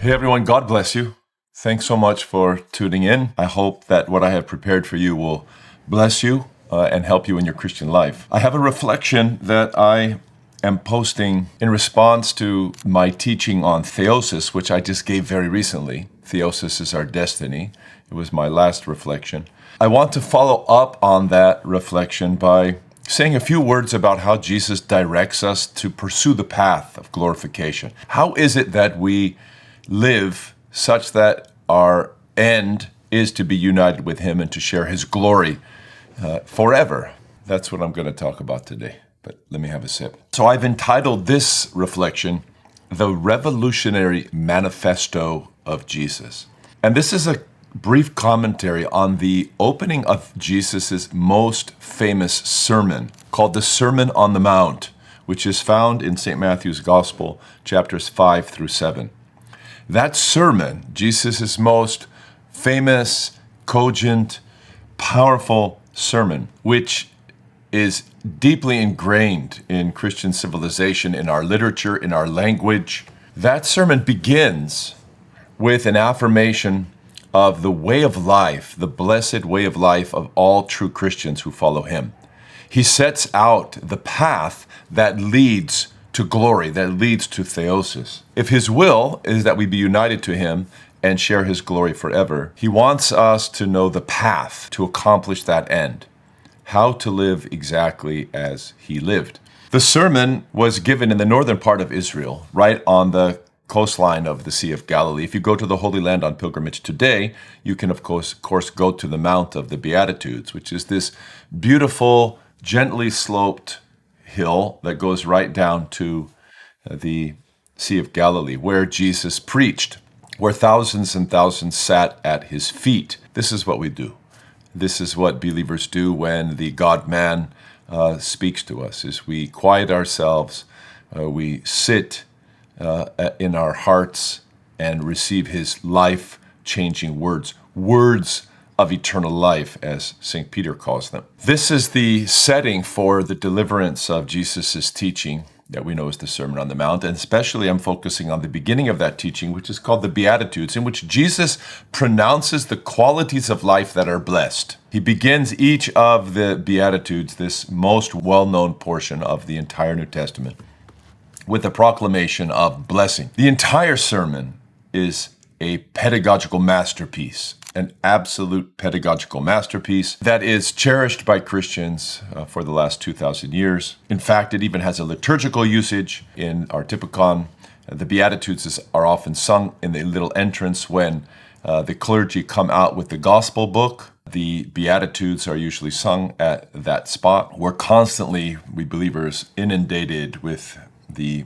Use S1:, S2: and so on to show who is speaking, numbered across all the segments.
S1: Hey everyone, God bless you. Thanks so much for tuning in. I hope that what I have prepared for you will bless you and help you in your Christian life. I have a reflection that I am posting in response to my teaching on theosis, which I just gave very recently. Theosis is our destiny. It was my last reflection. I want to follow up on that reflection by saying a few words about how Jesus directs us to pursue the path of glorification. How is it that we live such that our end is to be united with Him and to share His glory forever? That's what I'm going to talk about today. But let me have a sip. So I've entitled this reflection, The Revolutionary Manifesto of Jesus. And this is a brief commentary on the opening of Jesus' most famous sermon, called the Sermon on the Mount, which is found in St. Matthew's Gospel, chapters 5 through 7. That sermon, Jesus' most famous, cogent, powerful sermon, which is deeply ingrained in Christian civilization, in our literature, in our language. That sermon begins with an affirmation of the way of life, the blessed way of life of all true Christians who follow Him. He sets out the path that leads to glory, that leads to theosis. If His will is that we be united to Him and share His glory forever, He wants us to know the path to accomplish that end, how to live exactly as He lived. The sermon was given in the northern part of Israel, right on the coastline of the Sea of Galilee. If you go to the Holy Land on pilgrimage today, you can of course go to the Mount of the Beatitudes, which is this beautiful, gently sloped hill that goes right down to the Sea of Galilee, where Jesus preached, where thousands and thousands sat at His feet. This is what we do. This is what believers do when the God-man speaks to us, is we quiet ourselves, we sit in our hearts and receive His life-changing words of eternal life, as St. Peter calls them. This is the setting for the deliverance of Jesus' teaching that we know as the Sermon on the Mount, and especially I'm focusing on the beginning of that teaching, which is called the Beatitudes, in which Jesus pronounces the qualities of life that are blessed. He begins each of the Beatitudes, this most well-known portion of the entire New Testament, with a proclamation of blessing. The entire sermon is a pedagogical masterpiece, an absolute pedagogical masterpiece that is cherished by Christians for the last 2,000 years. In fact, it even has a liturgical usage in our Typicon. The Beatitudes are often sung in the little entrance when the clergy come out with the gospel book. The Beatitudes are usually sung at that spot. We're constantly, we believers, inundated with the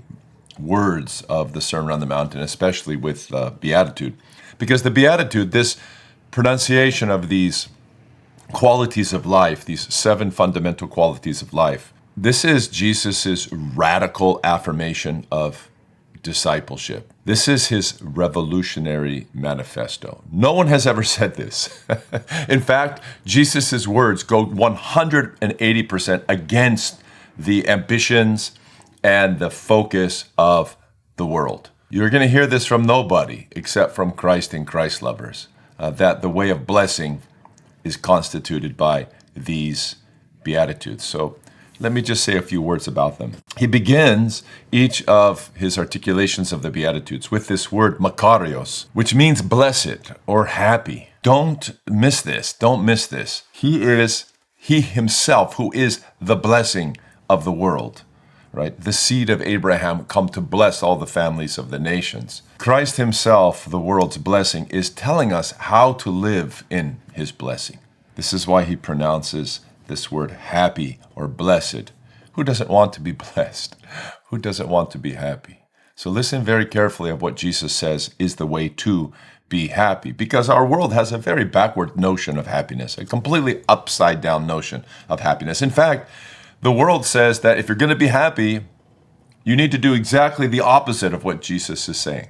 S1: words of the Sermon on the Mount, and especially with Beatitude. Because the Beatitude, this pronunciation of these qualities of life, these 7 fundamental qualities of life, this is Jesus's radical affirmation of discipleship. This is His revolutionary manifesto. No one has ever said this. In fact, Jesus's words go 180% against the ambitions and the focus of the world. You're going to hear this from nobody except from Christ and Christ lovers, that the way of blessing is constituted by these Beatitudes. So let me just say a few words about them. He begins each of his articulations of the Beatitudes with this word makarios, which means blessed or happy. Don't miss this. Don't miss this. He Himself who is the blessing of the world. Right? The seed of Abraham come to bless all the families of the nations. Christ Himself, the world's blessing, is telling us how to live in His blessing. This is why He pronounces this word happy or blessed. Who doesn't want to be blessed? Who doesn't want to be happy? So listen very carefully of what Jesus says is the way to be happy, because our world has a very backward notion of happiness, a completely upside down notion of happiness. In fact, the world says that if you're going to be happy, you need to do exactly the opposite of what Jesus is saying.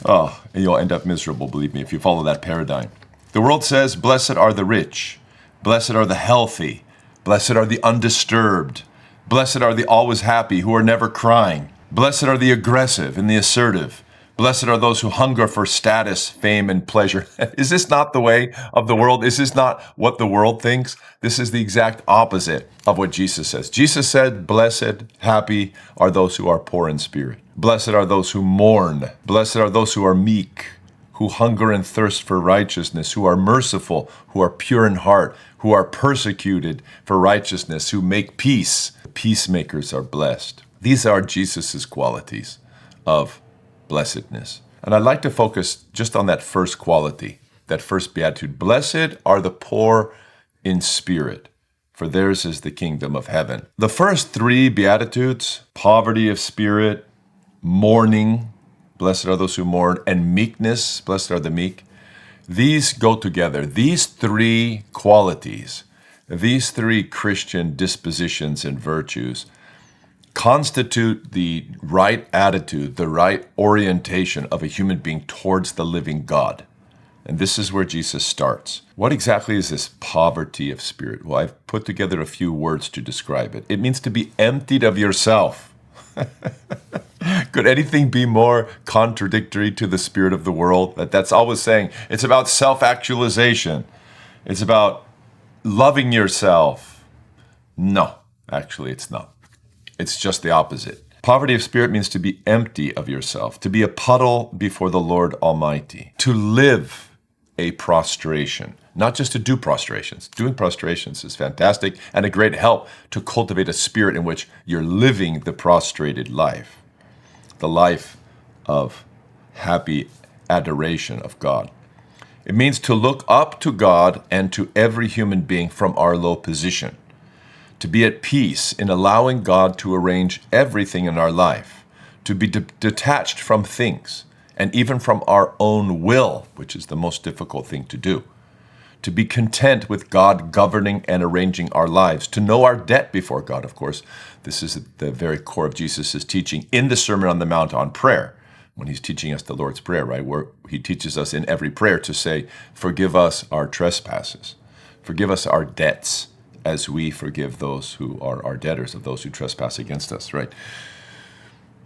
S1: And you'll end up miserable, believe me, if you follow that paradigm. The world says, blessed are the rich, blessed are the healthy, blessed are the undisturbed, blessed are the always happy who are never crying, Blessed are the aggressive and the assertive. Blessed are those who hunger for status, fame, and pleasure. Is this not the way of the world? Is this not what the world thinks? This is the exact opposite of what Jesus says. Jesus said, blessed, happy are those who are poor in spirit. Blessed are those who mourn. Blessed are those who are meek, who hunger and thirst for righteousness, who are merciful, who are pure in heart, who are persecuted for righteousness, who make peace. The peacemakers are blessed. These are Jesus's qualities of blessedness. And I'd like to focus just on that first quality, that first beatitude. Blessed are the poor in spirit, for theirs is the kingdom of heaven. The first three beatitudes, poverty of spirit, mourning, blessed are those who mourn, and meekness, blessed are the meek, these go together. These three qualities, these three Christian dispositions and virtues constitute the right attitude, the right orientation of a human being towards the living God. And this is where Jesus starts. What exactly is this poverty of spirit? Well, I've put together a few words to describe it. It means to be emptied of yourself. Could anything be more contradictory to the spirit of the world? That's always saying it's about self-actualization. It's about loving yourself. No, actually it's not. It's just the opposite. Poverty of spirit means to be empty of yourself, to be a puddle before the Lord Almighty, to live a prostration, not just to do prostrations. Doing prostrations is fantastic and a great help to cultivate a spirit in which you're living the prostrated life, the life of happy adoration of God. It means to look up to God and to every human being from our low position, to be at peace in allowing God to arrange everything in our life, to be detached from things and even from our own will, which is the most difficult thing to do, to be content with God governing and arranging our lives, to know our debt before God, of course. This is at the very core of Jesus' teaching in the Sermon on the Mount on prayer, when he's teaching us the Lord's Prayer, right, where he teaches us in every prayer to say, forgive us our trespasses, forgive us our debts, as we forgive those who are our debtors, of those who trespass against us, right?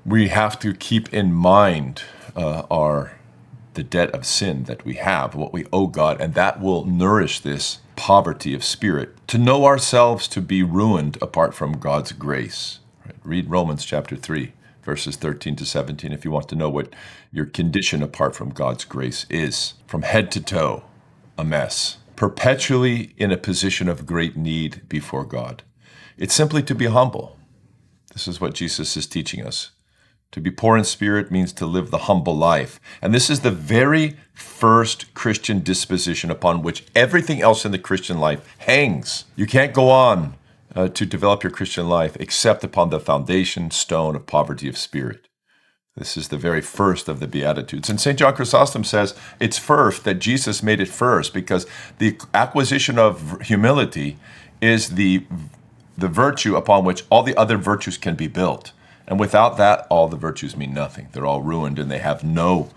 S1: We have to keep in mind the debt of sin that we have, what we owe God, and that will nourish this poverty of spirit. To know ourselves to be ruined apart from God's grace. Right? Read Romans chapter 3, verses 13 to 17, if you want to know what your condition apart from God's grace is. From head to toe, a mess. Perpetually in a position of great need before God. It's simply to be humble. This is what Jesus is teaching us. To be poor in spirit means to live the humble life. And this is the very first Christian disposition upon which everything else in the Christian life hangs. You can't go on to develop your Christian life except upon the foundation stone of poverty of spirit. This is the very first of the Beatitudes. And St. John Chrysostom says it's first, that Jesus made it first, because the acquisition of humility is the virtue upon which all the other virtues can be built. And without that, all the virtues mean nothing. They're all ruined and they have no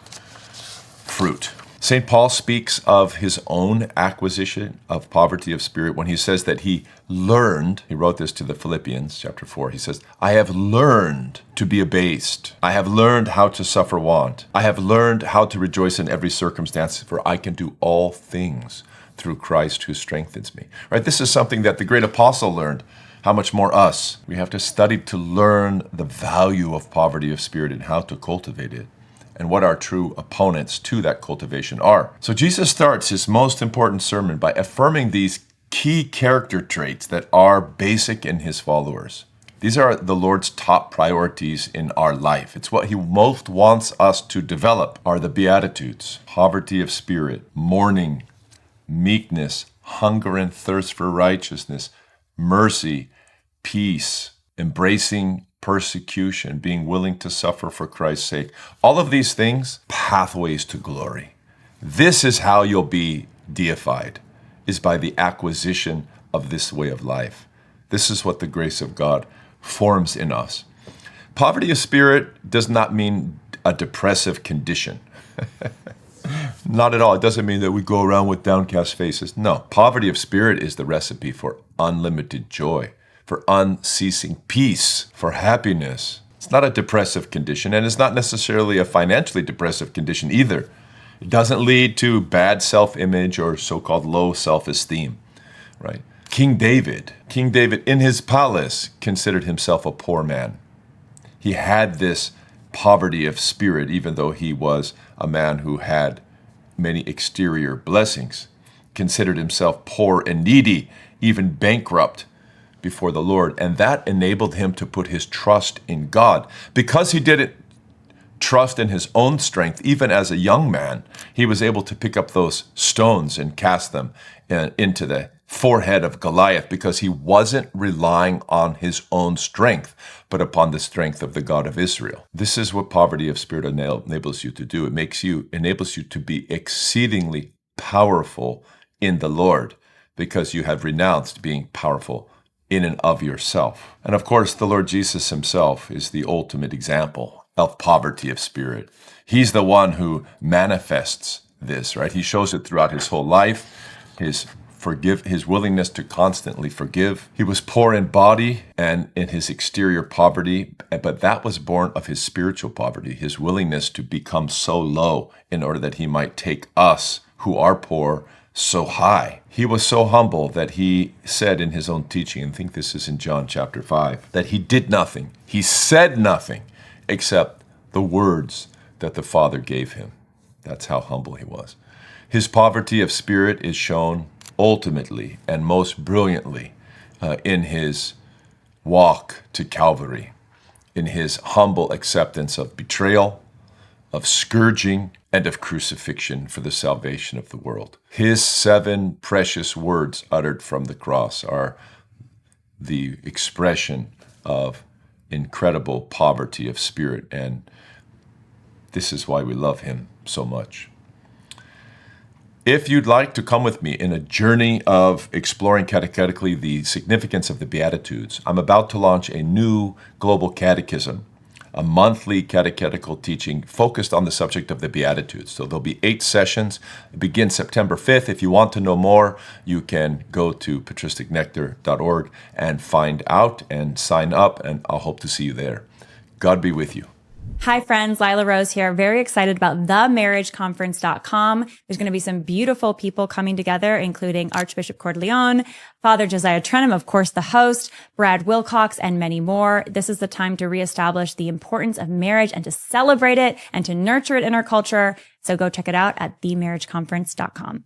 S1: fruit. St. Paul speaks of his own acquisition of poverty of spirit when he says that he learned, he wrote this to the Philippians, chapter 4, he says, I have learned to be abased. I have learned how to suffer want. I have learned how to rejoice in every circumstance, for I can do all things through Christ who strengthens me. Right? This is something that the great apostle learned. How much more us? We have to study to learn the value of poverty of spirit and how to cultivate it, and what our true opponents to that cultivation are. So Jesus starts his most important sermon by affirming these key character traits that are basic in his followers. These are the Lord's top priorities in our life. It's what he most wants us to develop, are the Beatitudes: poverty of spirit, mourning, meekness, hunger and thirst for righteousness, mercy, peace, embracing persecution, being willing to suffer for Christ's sake. All of these things, pathways to glory. This is how you'll be deified, is by the acquisition of this way of life. This is what the grace of God forms in us. Poverty of spirit does not mean a depressive condition. Not at all. It doesn't mean that we go around with downcast faces. No, poverty of spirit is the recipe for unlimited joy, for unceasing peace, for happiness. It's not a depressive condition, and it's not necessarily a financially depressive condition either. It doesn't lead to bad self-image or so-called low self-esteem, right? King David in his palace considered himself a poor man. He had this poverty of spirit, even though he was a man who had many exterior blessings, considered himself poor and needy, even bankrupt before the Lord. And that enabled him to put his trust in God. Because he didn't trust in his own strength, even as a young man, he was able to pick up those stones and cast them into the forehead of Goliath, because he wasn't relying on his own strength, but upon the strength of the God of Israel. This is what poverty of spirit enables you to do. It enables you to be exceedingly powerful in the Lord, because you have renounced being powerful in and of yourself. And of course, the Lord Jesus himself is the ultimate example of poverty of spirit. He's the one who manifests this, right? He shows it throughout his whole life, his willingness to constantly forgive. He was poor in body and in his exterior poverty, but that was born of his spiritual poverty, his willingness to become so low in order that he might take us who are poor so high. He was so humble that he said in his own teaching, and I think this is in John chapter 5, that he did nothing, he said nothing except the words that the Father gave him. That's how humble he was. His poverty of spirit is shown ultimately and most brilliantly in his walk to Calvary, in his humble acceptance of betrayal, of scourging, and of crucifixion for the salvation of the world. His 7 precious words uttered from the cross are the expression of incredible poverty of spirit, and this is why we love him so much. If you'd like to come with me in a journey of exploring catechetically the significance of the Beatitudes, I'm about to launch a new global catechism, a monthly catechetical teaching focused on the subject of the Beatitudes. So there'll be 8 sessions. It begins September 5th. If you want to know more, you can go to patristicnectar.org and find out and sign up, and I'll hope to see you there. God be with you.
S2: Hi, friends. Lila Rose here. Very excited about themarriageconference.com. There's going to be some beautiful people coming together, including Archbishop Cordileone, Father Josiah Trenham, of course, the host, Brad Wilcox, and many more. This is the time to reestablish the importance of marriage and to celebrate it and to nurture it in our culture. So go check it out at themarriageconference.com.